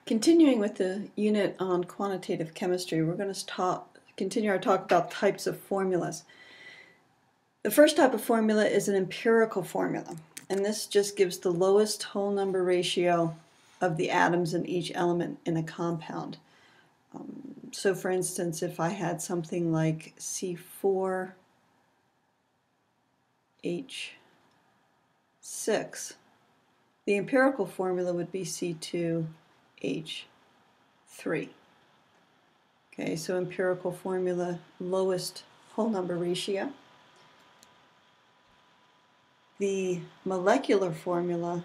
Continuing with the unit on quantitative chemistry, we're going to continue our talk about types of formulas. The first type of formula is an empirical formula, and this just gives the lowest whole number ratio of the atoms in each element in a compound. So for instance, if I had something like C4H6, the empirical formula would be C2H3. Okay, so empirical formula, lowest whole number ratio. The molecular formula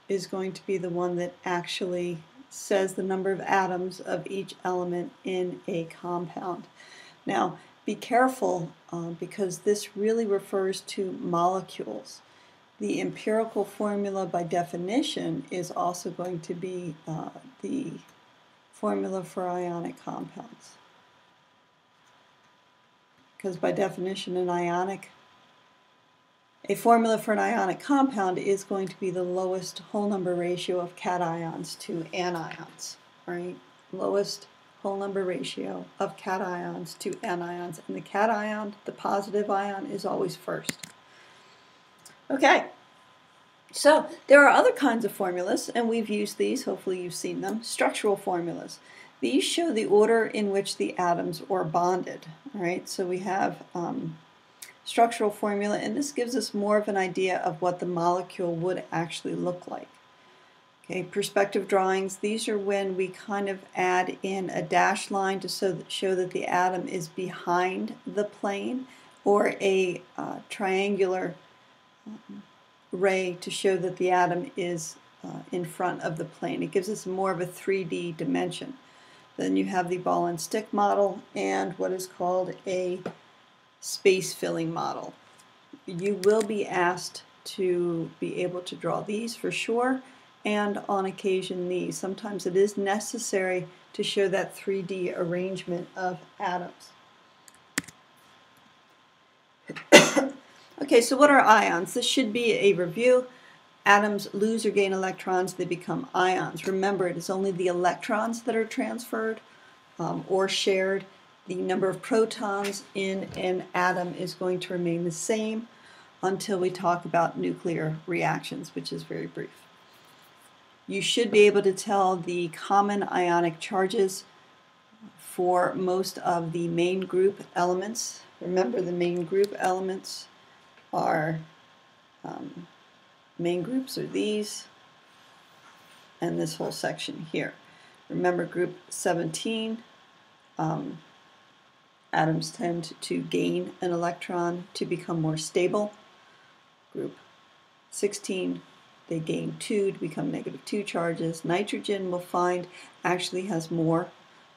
is going to be the one that actually says the number of atoms of each element in a compound. Now, be careful because this really refers to molecules. The empirical formula by definition is also going to be the formula for ionic compounds. Because by definition, a formula for an ionic compound is going to be the lowest whole number ratio of cations to anions, right? Lowest whole number ratio of cations to anions. And the cation, the positive ion, is always first. Okay, so there are other kinds of formulas, and we've used these, hopefully you've seen them, structural formulas. These show the order in which the atoms are bonded, all right? So we have structural formula, and this gives us more of an idea of what the molecule would actually look like. Okay, perspective drawings, these are when we kind of add in a dashed line to show that the atom is behind the plane, or a triangular ray to show that the atom is in front of the plane. It gives us more of a 3D dimension. Then you have the ball and stick model and what is called a space filling model. You will be asked to be able to draw these for sure, and on occasion these. Sometimes it is necessary to show that 3D arrangement of atoms. Okay, so what are ions? This should be a review. Atoms lose or gain electrons, they become ions. Remember, it is only the electrons that are transferred or shared. The number of protons in an atom is going to remain the same until we talk about nuclear reactions, which is very brief. You should be able to tell the common ionic charges for most of the main group elements. Remember, the main group elements are, main groups are these and this whole section here. Remember, group 17, atoms tend to gain an electron to become more stable. Group 16, they gain 2 to become -2 charges. Nitrogen, we'll find, actually has more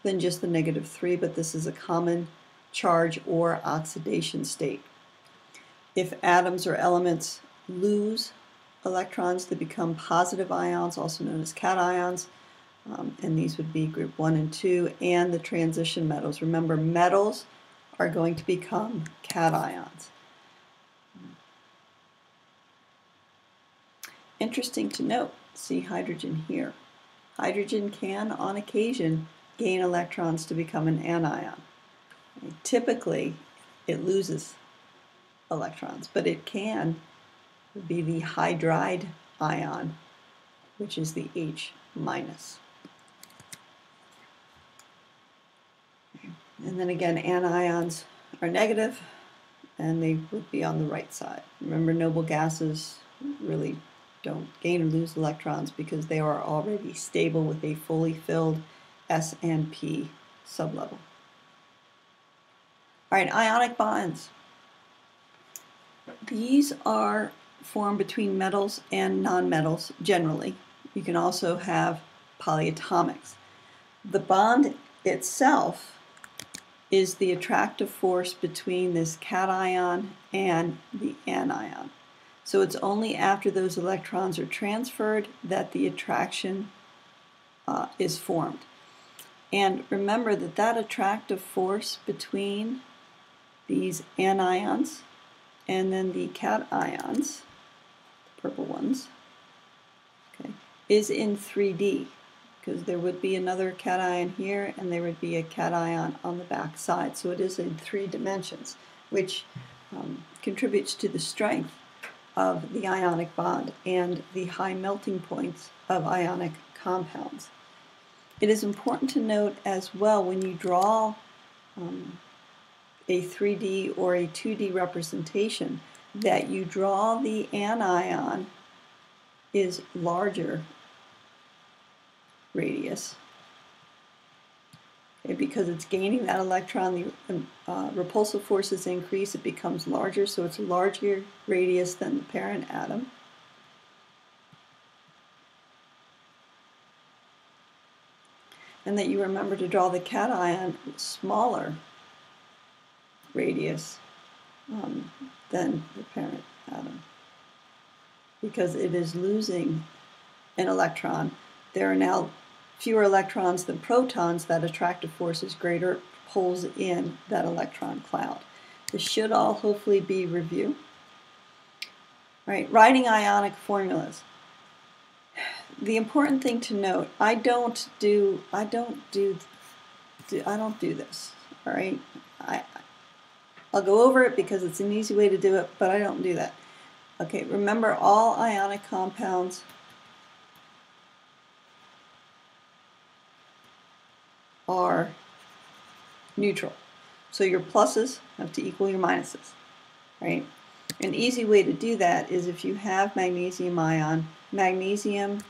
than just the -3, but this is a common charge or oxidation state. If atoms or elements lose electrons, they become positive ions, also known as cations. And these would be group 1 and 2, and the transition metals. Remember, metals are going to become cations. Interesting to note, see hydrogen here. Hydrogen can, on occasion, gain electrons to become an anion. Typically, it loses electrons, but it can be the hydride ion, which is the H-. And then again, anions are negative, and they would be on the right side. Remember, noble gases really don't gain or lose electrons because they are already stable with a fully filled S and P sublevel. All right, ionic bonds. These are formed between metals and nonmetals generally. You can also have polyatomics. The bond itself is the attractive force between this cation and the anion. So it's only after those electrons are transferred that the attraction is formed. And remember that that attractive force between these anions and then the cations, the purple ones, okay, is in 3D. because there would be another cation here and there would be a cation on the back side. So it is in 3 dimensions, which contributes to the strength of the ionic bond and the high melting points of ionic compounds. It is important to note as well, when you draw a 3D or a 2D representation, that you draw the anion is larger radius. Okay, because it's gaining that electron, the repulsive forces increase, it becomes larger, so it's a larger radius than the parent atom. And that you remember to draw the cation smaller radius than the parent atom, because it is losing an electron. There are now fewer electrons than protons. That attractive force is greater, pulls in that electron cloud. This should all hopefully be review. Right, writing ionic formulas. The important thing to note, I don't do this. All right, I'll go over it because it's an easy way to do it, but I don't do that. Okay, remember, all ionic compounds are neutral. So your pluses have to equal your minuses, right? An easy way to do that is if you have magnesium ion, magnesium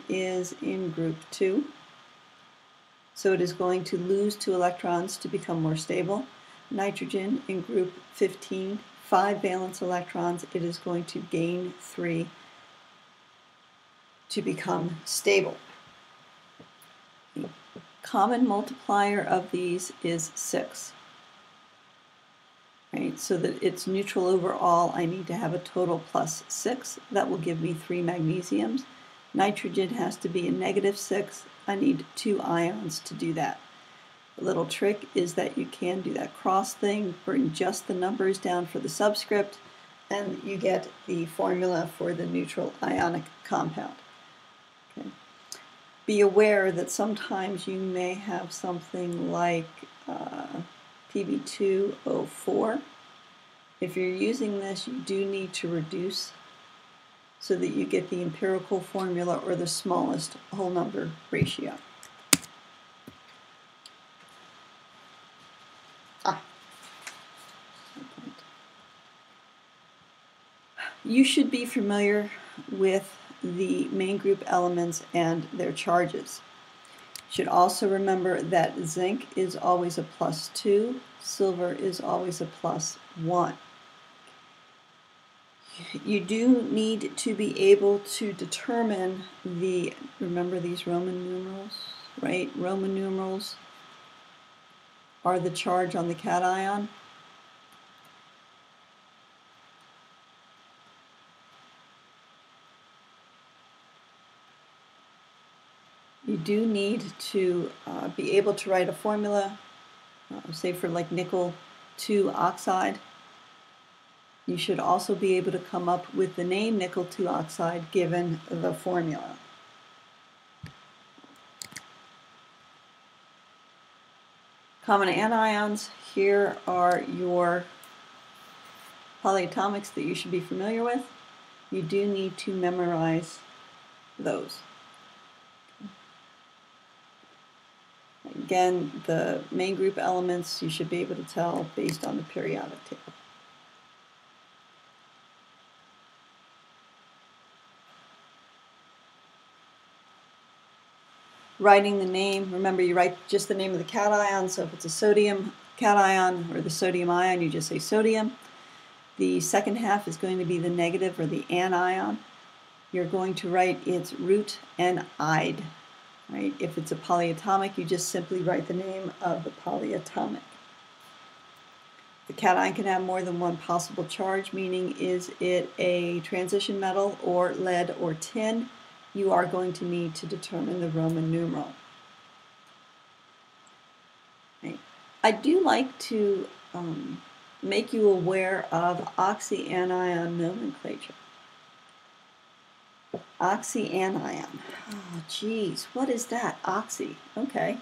is in group 2, so it is going to lose 2 electrons to become more stable. Nitrogen in group 15, 5 valence electrons, it is going to gain 3 to become stable. The common multiplier of these is 6. Right, so that it's neutral overall, I need to have a total plus 6. That will give me 3 magnesiums. Nitrogen has to be a -6. I need 2 ions to do that. The little trick is that you can do that cross thing, bring just the numbers down for the subscript, and you get the formula for the neutral ionic compound. Okay. Be aware that sometimes you may have something like Pt1B. If you're using this, you do need to reduce so that you get the empirical formula or the smallest whole number ratio. You should be familiar with the main group elements and their charges. You should also remember that zinc is always a +2, silver is always a +1. You do need to be able to determine remember these Roman numerals, right? Roman numerals are the charge on the cation. You do need to be able to write a formula, say for like nickel 2 oxide. You should also be able to come up with the name nickel 2 oxide given the formula. Common anions, here are your polyatomics that you should be familiar with. You do need to memorize those. Again, the main group elements you should be able to tell based on the periodic table. Writing the name, remember you write just the name of the cation, so if it's a sodium cation or the sodium ion, you just say sodium. The second half is going to be the negative or the anion. You're going to write its root and ide. Right? If it's a polyatomic, you just simply write the name of the polyatomic. The cation can have more than one possible charge, meaning is it a transition metal or lead or tin? You are going to need to determine the Roman numeral. Right. I do like to make you aware of Oxyanion nomenclature. Oxyanion. Oh, geez, what is that? Oxy. Okay.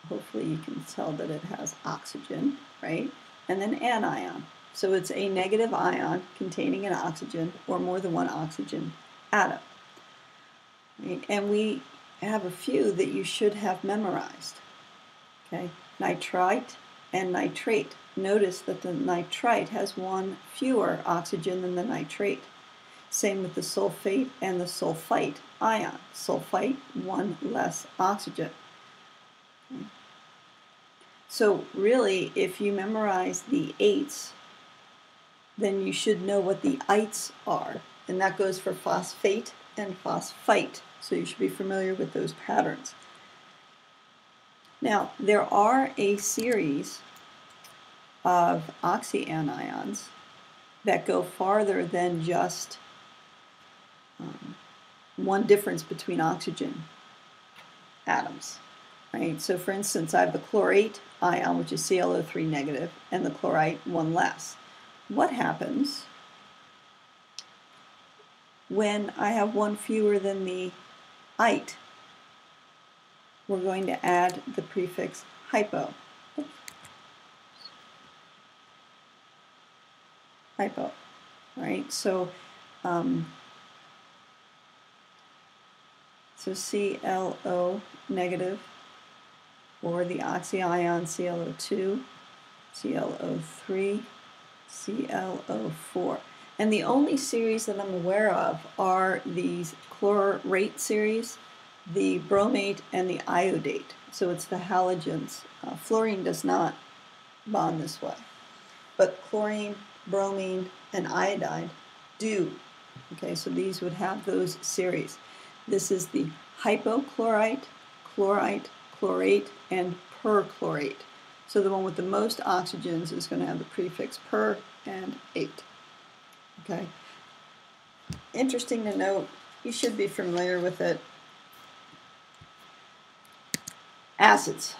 Hopefully you can tell that it has oxygen, right? And then anion. So it's a negative ion containing an oxygen or more than one oxygen atom. Right? And we have a few that you should have memorized. Okay, nitrite and nitrate. Notice that the nitrite has one fewer oxygen than the nitrate. Same with the sulfate and the sulfite ion. Sulfite, one less oxygen. Okay. So really, if you memorize the eights, then you should know what the ites are. And that goes for phosphate and phosphite. So you should be familiar with those patterns. Now, there are a series of oxyanions that go farther than just one difference between oxygen atoms, right? So for instance, I have the chlorate ion, which is ClO3 negative, and the chlorite, one less. What happens when I have one fewer than the ite? We're going to add the prefix hypo. Hypo, right? So, ClO negative, or the oxyion ClO2, ClO3, ClO4. And the only series that I'm aware of are these chlorate series, the bromate, and the iodate. So it's the halogens. Fluorine does not bond this way. But chlorine, bromine, and iodide do. Okay, so these would have those series. This is the hypochlorite, chlorite, chlorate, and perchlorate. So the one with the most oxygens is going to have the prefix per and ate. Okay. Interesting to note, you should be familiar with it. Acids.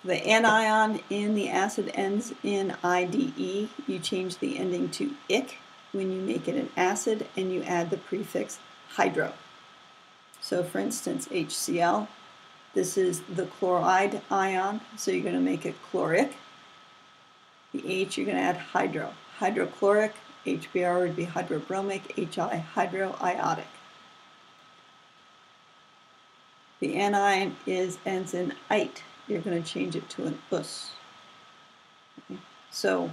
The anion in the acid ends in IDE. You change the ending to ic when you make it an acid, and you add the prefix hydro. So for instance, HCl, this is the chloride ion, so you're going to make it chloric. The H, you're going to add hydro. Hydrochloric, HBr would be hydrobromic, HI, hydroiodic. The anion ends in ite. You're going to change it to an us. Okay. So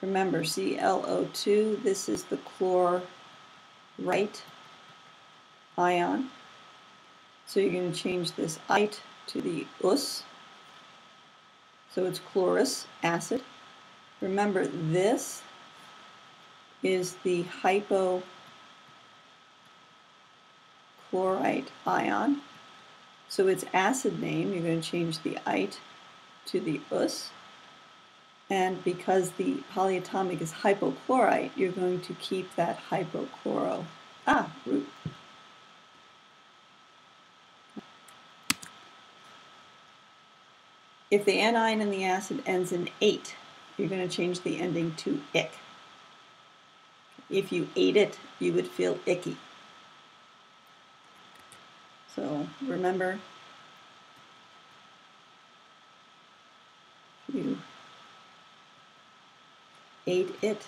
remember, ClO2, this is the chlorite ion. So you're going to change this ite to the us. So it's chlorous acid. Remember, this is the hypochlorite ion. So its acid name, you're going to change the ite to the us. And because the polyatomic is hypochlorite, you're going to keep that hypochloro root. If the anion in the acid ends in ate, you're going to change the ending to ic. If you ate it, you would feel icky. So remember, you ate it,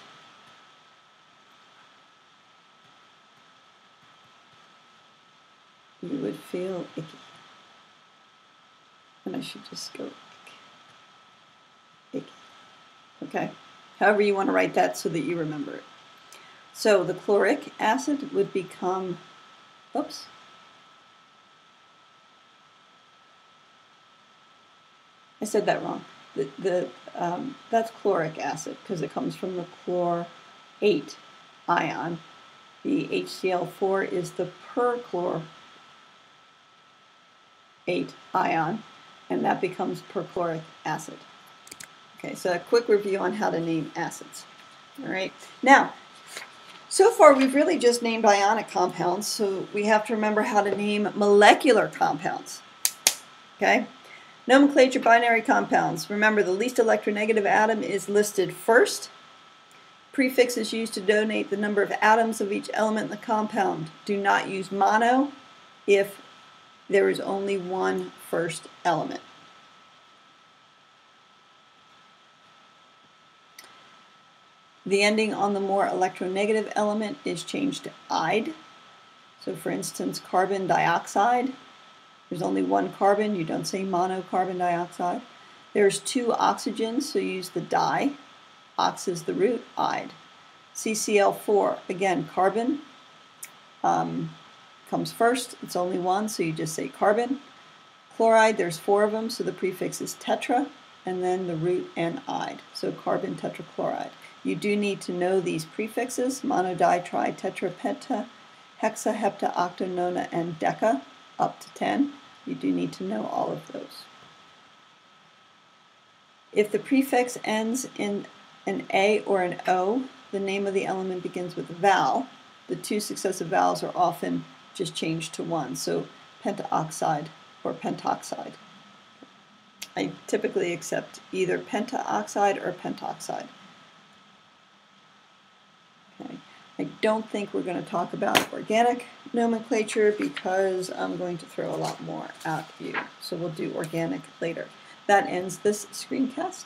you would feel icky. And I should just go icky. Okay, however you want to write that so that you remember it. So the chloric acid would become, oops, I said that wrong. That's chloric acid because it comes from the chlorate ion. The HCl4 is the perchlorate ion, and that becomes perchloric acid. Okay, so a quick review on how to name acids. All right, now, so far we've really just named ionic compounds, so we have to remember how to name molecular compounds. Okay, nomenclature binary compounds. Remember, the least electronegative atom is listed first. Prefix is used to denote the number of atoms of each element in the compound. Do not use mono if there is only one first element. The ending on the more electronegative element is changed to "ide." So for instance, carbon dioxide, there's only one carbon, you don't say mono carbon dioxide. There's two oxygens, so you use the di. Ox is the root, ide. CCl4, again, carbon comes first, it's only one, so you just say carbon. Chloride, there's 4 of them, so the prefix is tetra, and then the root and ide, so carbon tetrachloride. You do need to know these prefixes: mono, di, tri, tetra, penta, hexa, hepta, octa, nona, and deca, up to 10. You do need to know all of those. If the prefix ends in an A or an O, the name of the element begins with a vowel. The 2 successive vowels are often just changed to 1, so pentaoxide or pentoxide. I typically accept either pentaoxide or pentoxide. Okay. I don't think we're going to talk about organic nomenclature because I'm going to throw a lot more at you. So we'll do organic later. That ends this screencast.